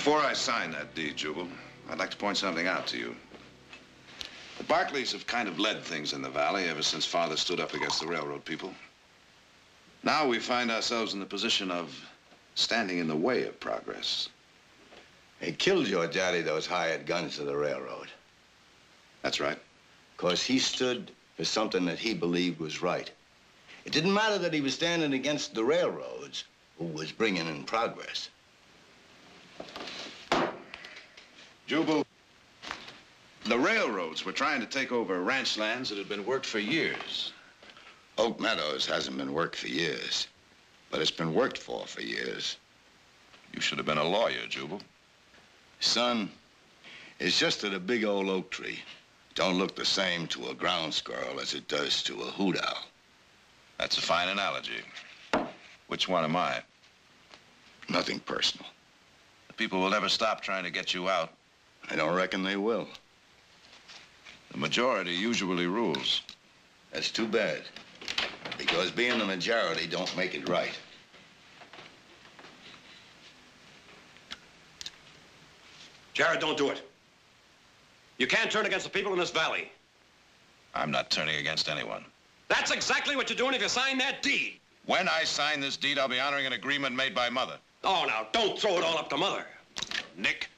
Before I sign that deed, Jubal, I'd like to point something out to you. The Barclays have kind of led things in the valley ever since Father stood up against the railroad people. Now we find ourselves in the position of standing in the way of progress. They killed your daddy, those hired guns to the railroad. That's right. Because he stood for something that he believed was right. It didn't matter that he was standing against the railroads, who was bringing in progress. Jubal, the railroads were trying to take over ranch lands that had been worked for years. Oak Meadows hasn't been worked for years, but it's been worked for years. You should have been a lawyer, Jubal. Son, it's just that a big old oak tree don't look the same to a ground squirrel as it does to a hoot owl. That's a fine analogy. Which one am I? Nothing personal. The people will never stop trying to get you out. I don't reckon they will. The majority usually rules. That's too bad, because being the majority don't make it right. Jared, don't do it. You can't turn against the people in this valley. I'm not turning against anyone. That's exactly what you're doing if you sign that deed. When I sign this deed, I'll be honoring an agreement made by Mother. Oh, now, don't throw it all up to Mother. Nick.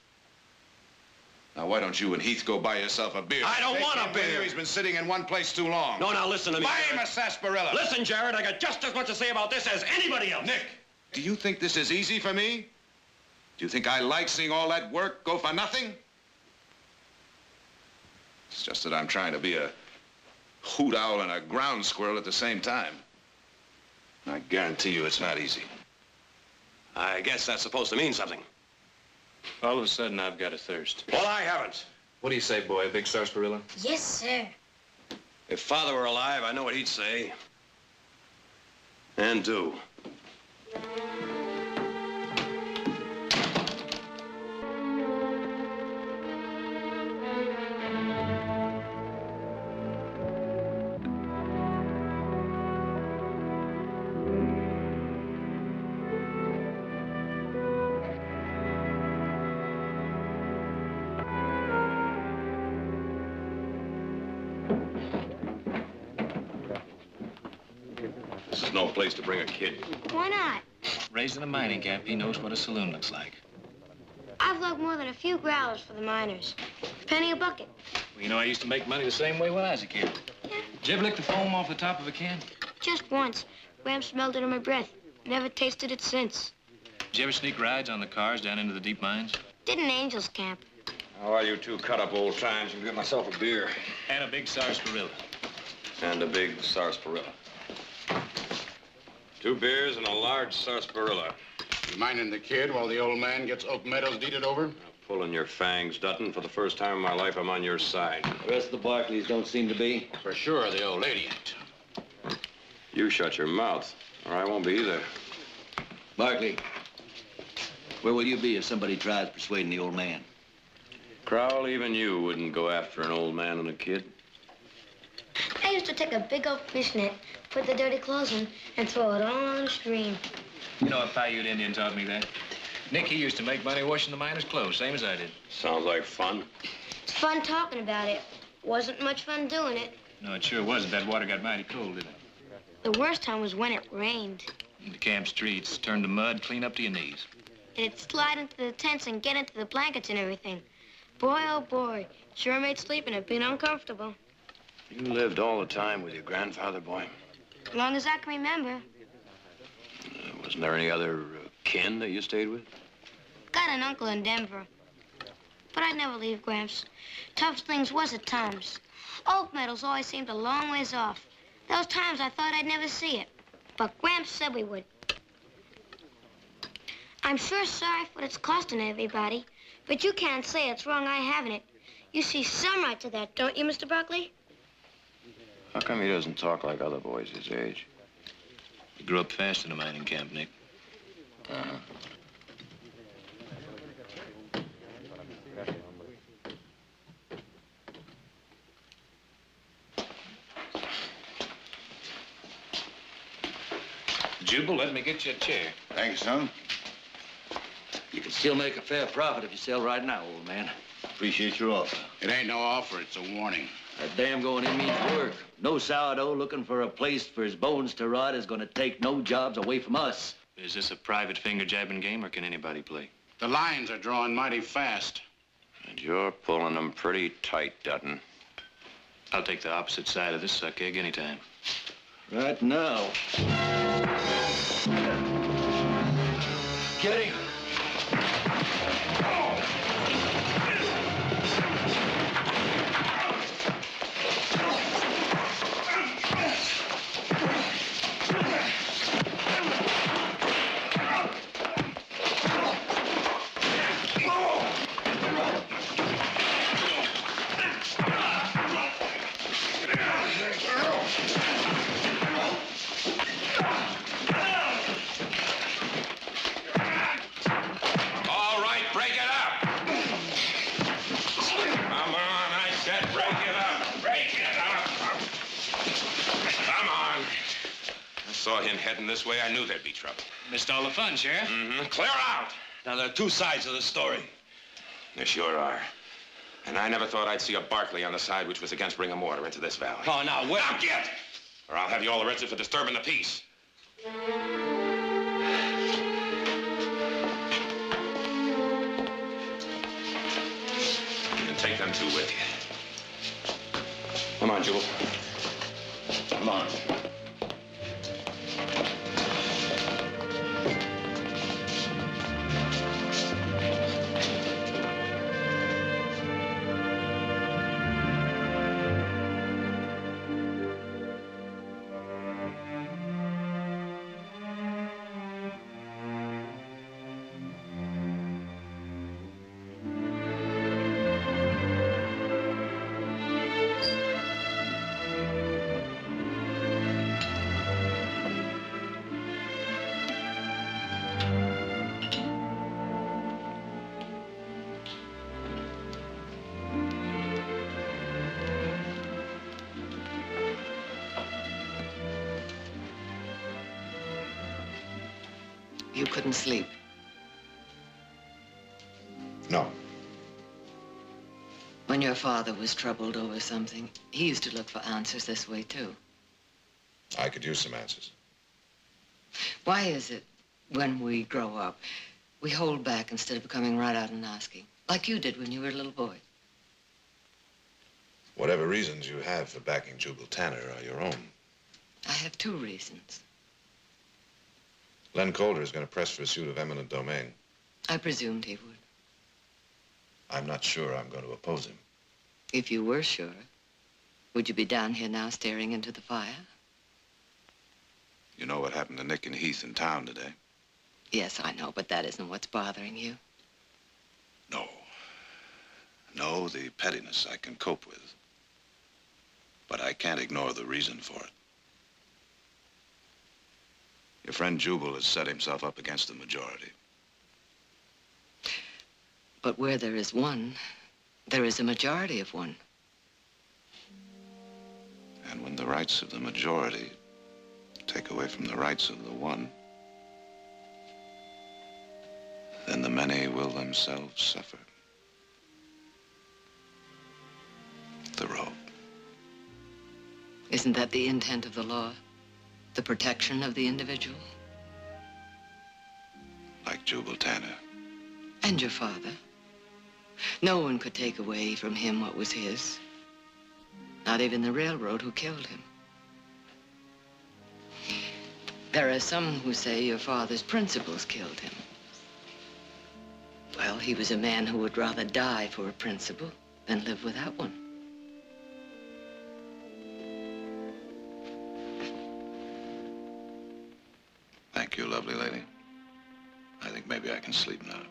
Now, why don't you and Heath go buy yourself a beer? I don't want a beer. He's been sitting in one place too long. No, now, listen to me. Buy him Jared. a sarsaparilla. Listen, Jared, I got just as much to say about this as anybody else. Nick, do you think this is easy for me? Do you think I like seeing all that work go for nothing? It's just that I'm trying to be a hoot owl and a ground squirrel at the same time. I guarantee you it's not easy. I guess that's supposed to mean something. All of a sudden, I've got a thirst. Well, I haven't. What do you say, boy? A big sarsaparilla? Yes, sir. If Father were alive, I know what he'd say. And do. This is no place to bring a kid. Why not? Raised in a mining camp, he knows what a saloon looks like. I've lugged more than a few growlers for the miners. Penny a bucket. Well, you know, I used to make money the same way when I was a kid. Yeah. Did you ever lick the foam off the top of a can? Just once. Graham smelled it in my breath. Never tasted it since. Did you ever sneak rides on the cars down into the deep mines? Did in Angels Camp. How are you two cut up old times? You can get myself a beer. And a big sarsaparilla. And a big sarsaparilla. 2 beers and a large sarsaparilla. You minding the kid while the old man gets Oak Meadows deeded over? Now, pulling your fangs, Dutton. For the first time in my life, I'm on your side. The rest of the Barclays don't seem to be. For sure, the old lady ain't. You shut your mouth, or I won't be either. Barclay, where will you be if somebody tries persuading the old man? Crowell, even you wouldn't go after an old man and a kid. I used to take a big old fishnet, put the dirty clothes in, and throw it all on the stream. You know, a Paiute Indian taught me that. Nick, he used to make money washing the miners' clothes, same as I did. Sounds like fun. It's fun talking about it. Wasn't much fun doing it. No, it sure wasn't. That water got mighty cold, didn't it? The worst time was when it rained. In the camp streets, turned to mud clean up to your knees. And it'd slide into the tents and get into the blankets and everything. Boy, oh boy, sure made sleeping a bit uncomfortable. You lived all the time with your grandfather, boy? As long as I can remember. Wasn't there any other kin that you stayed with? Got an uncle in Denver. But I'd never leave Gramps. Tough things was at times. Oak Meadows always seemed a long ways off. Those times I thought I'd never see it. But Gramps said we would. I'm sure sorry for what it's costing everybody. But you can't say it's wrong I having it. You see some right to that, don't you, Mr. Buckley? How come he doesn't talk like other boys his age? He grew up fast in a mining camp, Nick. Uh-huh. Jubal, let me get you a chair. Thanks, son. You can still make a fair profit if you sell right now, old man. Appreciate your offer. It ain't no offer, it's a warning. That damn going in means work. No sourdough looking for a place for his bones to rot is gonna take no jobs away from us. Is this a private finger-jabbing game, or can anybody play? The lines are drawing mighty fast. And you're pulling them pretty tight, Dutton. I'll take the opposite side of this suck egg anytime. Right now. Get him. All right, break it up. Come on, I said break it up. Break it up. Come on. I saw him heading this way. I knew there'd be trouble. Missed all the fun, Sheriff. Clear out. Now, there are two sides of the story. There sure are. And I never thought I'd see a Barkley on the side which was against bringing water into this valley. Oh, now, wait. Now get! Or I'll have you all arrested for disturbing the peace. And take them two with you. Come on, Jubal. Come on. You couldn't sleep. No. When your father was troubled over something, he used to look for answers this way, too. I could use some answers. Why is it, when we grow up, we hold back instead of coming right out and asking, like you did when you were a little boy? Whatever reasons you have for backing Jubal Tanner are your own. I have two reasons. Len Calder is going to press for a suit of eminent domain. I presumed he would. I'm not sure I'm going to oppose him. If you were sure, would you be down here now staring into the fire? You know what happened to Nick and Heath in town today? Yes, I know, but that isn't what's bothering you. No. No, the pettiness I can cope with. But I can't ignore the reason for it. Your friend Jubal has set himself up against the majority. But where there is one, there is a majority of one. And when the rights of the majority take away from the rights of the one, then the many will themselves suffer. The rope. Isn't that the intent of the law? The protection of the individual? Like Jubal Tanner. And your father. No one could take away from him what was his. Not even the railroad who killed him. There are some who say your father's principles killed him. Well, he was a man who would rather die for a principle than live without one. Thank you, lovely lady. I think maybe I can sleep now.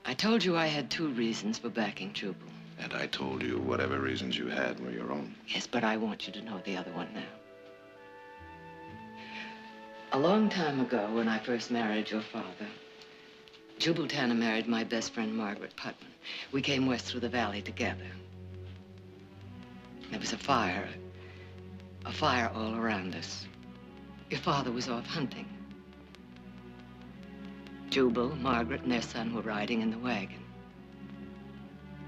I told you I had two reasons for backing Jubal. And I told you whatever reasons you had were your own. Yes, but I want you to know the other one now. A long time ago, when I first married your father, Jubal Tanner married my best friend, Margaret Putman. We came west through the valley together. There was a fire all around us. Your father was off hunting. Jubal, Margaret, and their son were riding in the wagon.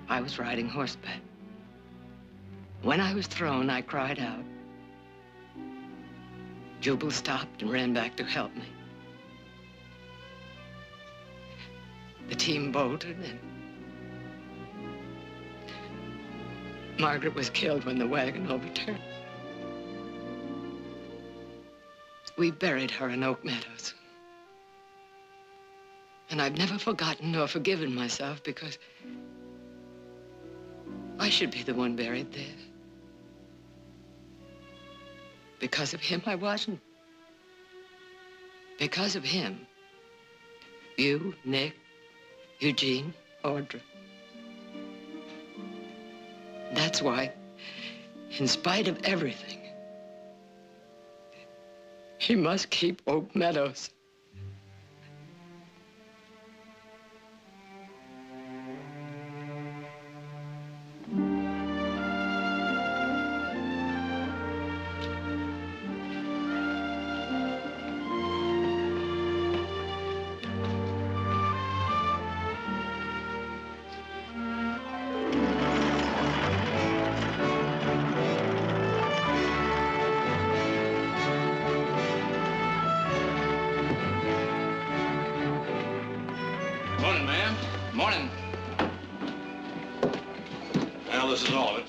I was riding horseback. When I was thrown, I cried out. Jubal stopped and ran back to help me. The team bolted, and Margaret was killed when the wagon overturned. We buried her in Oak Meadows. And I've never forgotten nor forgiven myself because I should be the one buried there. Because of him, I wasn't. Because of him, you, Nick, Eugene, Audra. That's why, in spite of everything, he must keep Oak Meadows. Morning, ma'am. Morning. Well, this is all of it.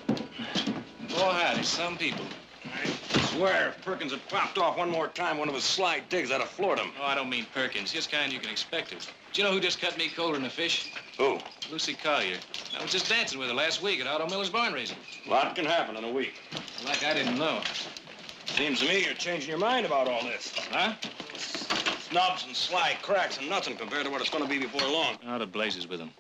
Oh, howdy, some people. I swear, if Perkins had popped off one more time, one of his sly digs, I'd have floored him. Oh, I don't mean Perkins. Just kind you can expect it. Do you know who just cut me colder than a fish? Who? Lucy Collier. I was just dancing with her last week at Otto Miller's barn raising. A lot can happen in a week. Like I didn't know. Seems to me you're changing your mind about all this. Huh? Snubs and sly cracks and nothing compared to what it's going to be before long. Out of blazes with them.